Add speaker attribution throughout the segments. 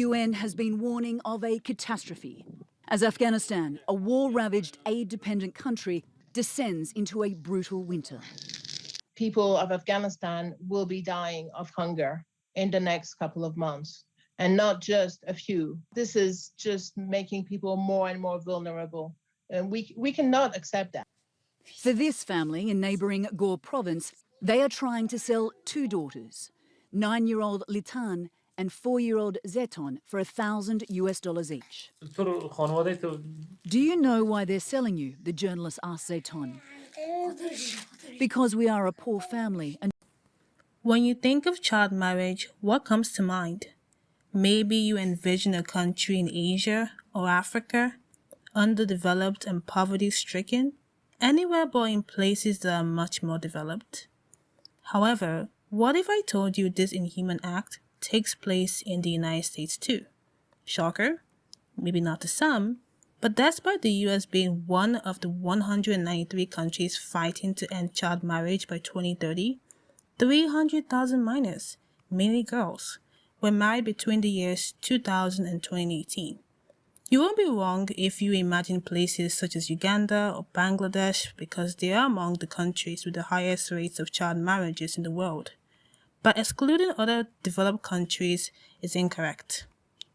Speaker 1: UN has been warning of a catastrophe as Afghanistan, a war-ravaged, aid-dependent country, descends into a brutal winter.
Speaker 2: People of Afghanistan will be dying of hunger in the next couple of months, and not just a few. This is just making people more and more vulnerable, and we cannot accept that.
Speaker 1: For this family in neighbouring Gore province, they are trying to sell two daughters, 9-year-old Litan and 4-year-old Zeton, for $1,000 each. Do you know why they're selling you? The journalist asked Zeton. Because we are a poor family. And
Speaker 3: when you think of child marriage, what comes to mind? Maybe you envision a country in Asia or Africa, underdeveloped and poverty-stricken, anywhere but in places that are much more developed. However, what if I told you this inhuman act takes place in the United States too? Shocker? Maybe not to some, but despite the US being one of the 193 countries fighting to end child marriage by 2030, 300,000 minors, mainly girls, were married between the years 2000 and 2018. You won't be wrong if you imagine places such as Uganda or Bangladesh, because they are among the countries with the highest rates of child marriages in the world. But excluding other developed countries is incorrect.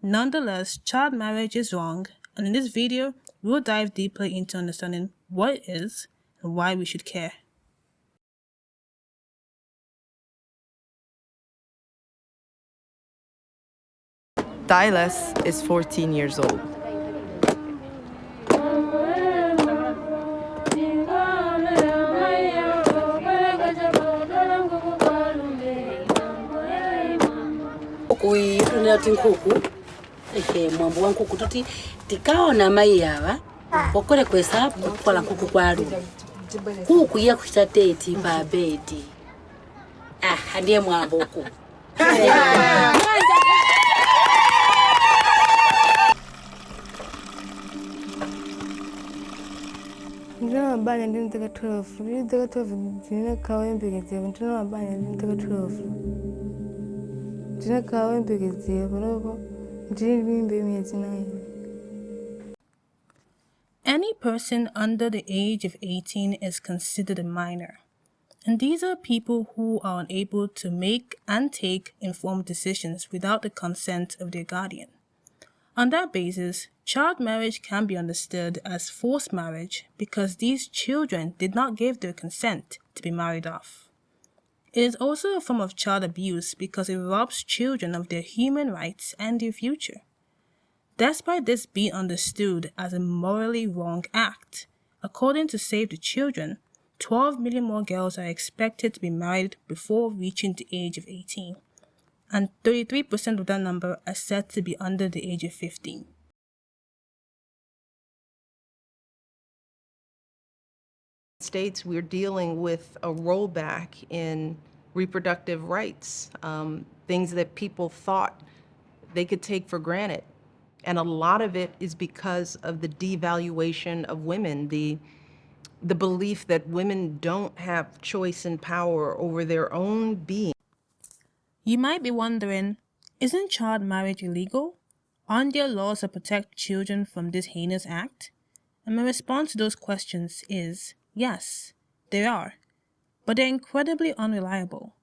Speaker 3: Nonetheless, child marriage is wrong, and in this video, we'll dive deeply into understanding what it is and why we should care.
Speaker 4: Dylas is 14 years old.
Speaker 5: Mwambo wa nkuku tuti tikaona mai yava okole kwesa kukola nkuku kwalu kuku ya kuchitateti pa bedi ndiye mwambo ku
Speaker 6: Ndina mabanya ndi ntaka 12 ndi ntaka 12 ndina kawembekezera ndina mabanya ndi ntaka 12 ndina kawembekezera panopo ndiri mimbe myezi 9.
Speaker 3: Any person under the age of 18 is considered a minor, and these are people who are unable to make and take informed decisions without the consent of their guardian. On that basis, child marriage can be understood as forced marriage because these children did not give their consent to be married off. It is also a form of child abuse because it robs children of their human rights and their future. Despite this being understood as a morally wrong act, according to Save the Children, 12 million more girls are expected to be married before reaching the age of 18, and 33% of that number are said to be under the age of 15.
Speaker 7: States, we're dealing with a rollback in reproductive rights, things that people thought they could take for granted. And a lot of it is because of the devaluation of women, the belief that women don't have choice and power over their own being.
Speaker 3: You might be wondering, isn't child marriage illegal? Aren't there laws that protect children from this heinous act? And my response to those questions is, yes, there are, but they're incredibly unreliable.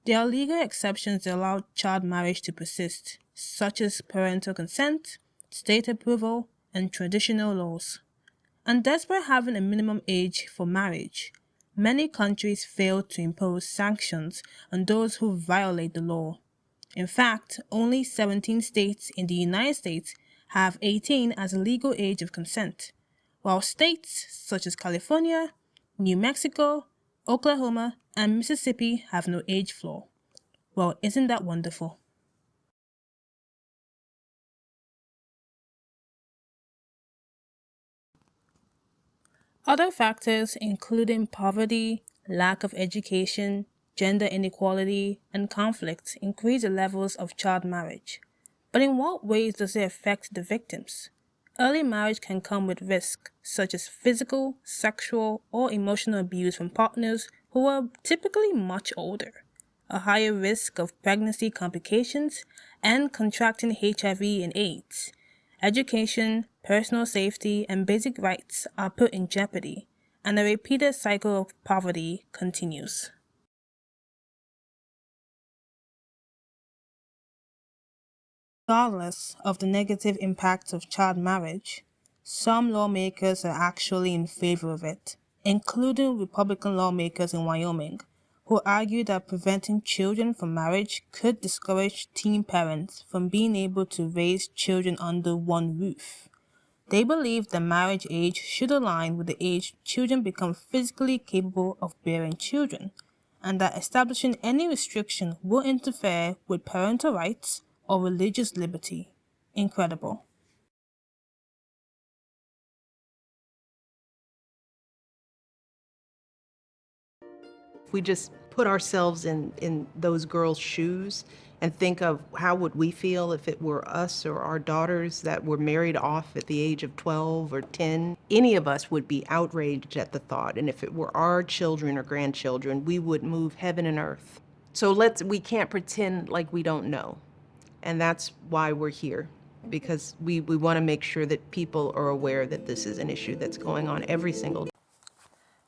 Speaker 3: There are legal exceptions that allow child marriage to persist, such as parental consent, state approval, and traditional laws. And despite having a minimum age for marriage, many countries fail to impose sanctions on those who violate the law. In fact, only 17 states in the United States have 18 as a legal age of consent, while states such as California, New Mexico, Oklahoma, and Mississippi have no age floor. Well, isn't that wonderful? Other factors, including poverty, lack of education, gender inequality, and conflict, increase the levels of child marriage. But in what ways does it affect the victims? Early marriage can come with risk, such as physical, sexual, or emotional abuse from partners who are typically much older. a higher risk of pregnancy complications and contracting HIV and AIDS. Education, personal safety, and basic rights are put in jeopardy, and a repeated cycle of poverty continues. Regardless of the negative impacts of child marriage, some lawmakers are actually in favor of it, including Republican lawmakers in Wyoming, who argue that preventing children from marriage could discourage teen parents from being able to raise children under one roof. They believe the marriage age should align with the age children become physically capable of bearing children, and that establishing any restriction will interfere with parental rights or religious liberty. Incredible.
Speaker 7: If we just put ourselves in those girls' shoes and think of how would we feel if it were us or our daughters that were married off at the age of 12 or 10, any of us would be outraged at the thought. And if it were our children or grandchildren, we would move heaven and earth. So we can't pretend like we don't know. And that's why we're here, because we want to make sure that people are aware that this is an issue that's going on every single day.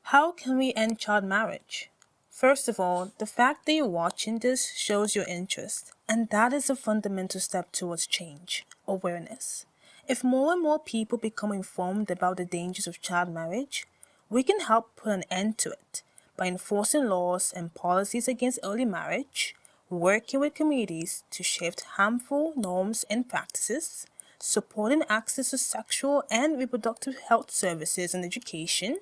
Speaker 3: How can we end child marriage? First of all, the fact that you're watching this shows your interest, and that is a fundamental step towards change, awareness. If more and more people become informed about the dangers of child marriage, we can help put an end to it by enforcing laws and policies against early marriage, working with communities to shift harmful norms and practices, supporting access to sexual and reproductive health services and education,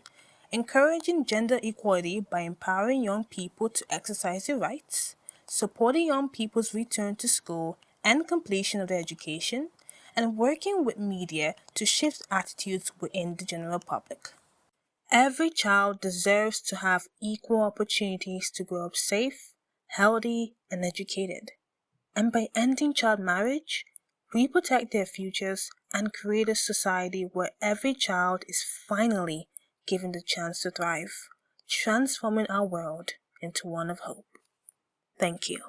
Speaker 3: encouraging gender equality by empowering young people to exercise their rights, supporting young people's return to school and completion of their education, and working with media to shift attitudes within the general public. Every child deserves to have equal opportunities to grow up safe, healthy, and educated. And by ending child marriage, we protect their futures and create a society where every child is finally given the chance to thrive, transforming our world into one of hope. Thank you.